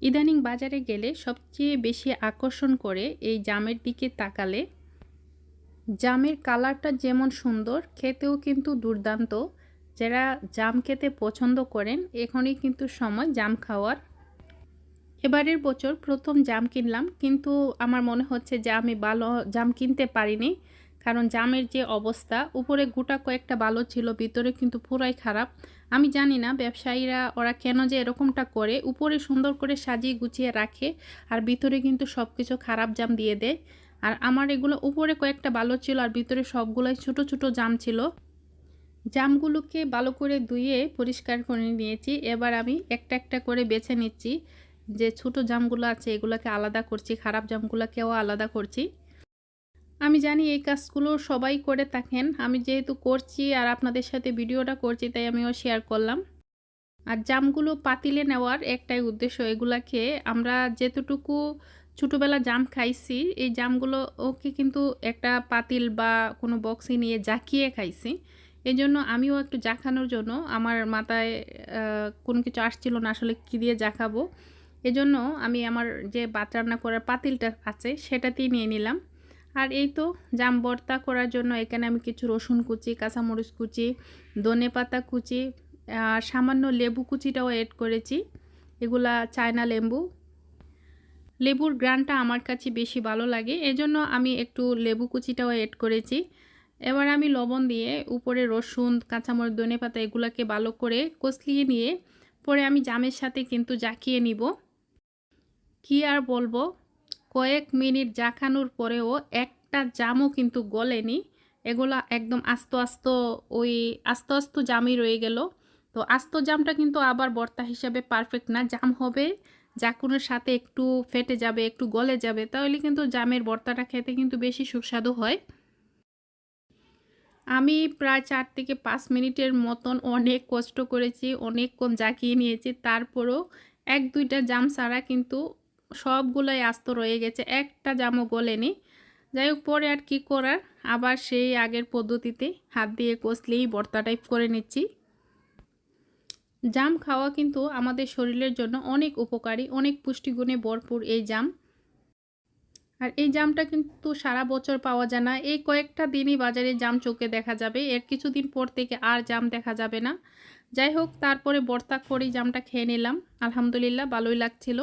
ইদানিং বাজারে গেলে সবচেয়ে বেশি আকর্ষণ করে এই জামের দিকে তাকালে। জামের কালারটা যেমন সুন্দর, খেতেও কিন্তু দুর্দান্ত। যারা জাম খেতে পছন্দ করেন, এখনই কিন্তু সময় জাম খাওয়ার। এবারের বছর প্রথম জাম কিনলাম, কিন্তু আমার মনে হচ্ছে যে আমি ভালো জাম কিনতে পারিনি। কারণ জামের যে অবস্থা, উপরে গোটা কয়েকটা ভালো ছিল, ভিতরে কিন্তু পুরাই খারাপ। আমি জানি না ব্যবসায়ীরা ওরা কেন যে এরকমটা করে, উপরে সুন্দর করে সাজিয়ে গুছিয়ে রাখে আর ভিতরে কিন্তু সব কিছু খারাপ জাম দিয়ে দেয়। আর আমার এগুলো উপরে কয়েকটা ভালো ছিল আর ভিতরে সবগুলোই ছোট ছোট জাম ছিল। জামগুলোকে ভালো করে ধুয়ে পরিষ্কার করে নিয়েছি। এবার আমি একটা একটা করে বেছে নিচ্ছি। যে ছোট জামগুলো আছে এগুলোকে আলাদা করছি, খারাপ জামগুলোকেও আলাদা করছি। আমি জানি এই কাজগুলো সবাই করে থাকেন, আমি যেহেতু করছি আর আপনাদের সাথে ভিডিওটা করছি তাই আমিও শেয়ার করলাম। আর জামগুলো পাতিলে নেওয়ার একটাই উদ্দেশ্য, এগুলাকে আমরা যেতটুকু ছোটোবেলা জাম খাইছি এই জামগুলো ওকে কিন্তু একটা পাতিল বা কোনো বক্সে নিয়ে জাকিয়ে খাইছি। এই জন্য আমিও একটু জাকানোর জন্য আমার মাথায় কোনো কিছু আসছিল না আসলে কী দিয়ে জাকাবো। এজন্য আমি আমার যে ভাত রান্না করার পাতিলটা আছে সেটাতেই নিয়ে নিলাম। আর এই তো জাম ভর্তা করার জন্য এখানে আমি কিছু রসুন কুচি, কাঁচামরিচ কুচি, ধনেপাতা কুচি আর সামান্য লেবু কুচিটাও এড করেছি। এগুলা চায়না লেবু। লেবুর গ্রানটা আমার কাছে বেশি ভালো লাগে, এজন্য আমি একটু লেবু কুচিটাও এড করেছি। এবার আমি লবণ দিয়ে উপরে রসুন, কাঁচামরিচ, ধনেপাতা এগুলাকে ভালো করে কষলিয়ে নিয়ে পরে আমি জামের সাথে কিন্তু জাকিয়ে নিব। কি আর বলবো, কয়েক মিনিট জাকানোর পরেও একটা জামও কিন্তু গলেনি। এগুলা একদম আস্ত আস্ত, ওই আস্ত আস্ত জামই রয়ে গেল। তো আস্ত জামটা কিন্তু আবার ভর্তা হিসাবে পারফেক্ট না। জাম হবে জাকুনের সাথে একটু ফেটে যাবে, একটু গলে যাবে, তাহলে কিন্তু জামের ভর্তাটা খেতে কিন্তু বেশি সুস্বাদু হয়। আমি প্রায় 4 থেকে 5 মিনিটের মতন অনেক কষ্ট করেছি, অনেকক্ষণ জাকিয়ে নিয়েছি, তারপরও 1-2টা জাম ছাড়া কিন্তু সবগুলাই আস্ত রয়ে গেছে, একটা জামও গলেনি। যাই হোক, পরে আর কি করার, আবার সেই আগের পদ্ধতিতে হাত দিয়ে কষলেই ভর্তা টাইপ করে নিচ্ছি। জাম খাওয়া কিন্তু আমাদের শরীরের জন্য অনেক উপকারী, অনেক পুষ্টিগুণে ভরপুর এই জাম। আর এই জামটা কিন্তু সারা বছর পাওয়া যায় না, এই কয়েকটা দিনই বাজারে জাম চোখে দেখা যাবে, এর কিছুদিন পর থেকে আর জাম দেখা যাবে না। যাই হোক, তারপরে ভর্তা করেই জামটা খেয়ে নিলাম, আলহামদুলিল্লাহ ভালোই লাগছিল।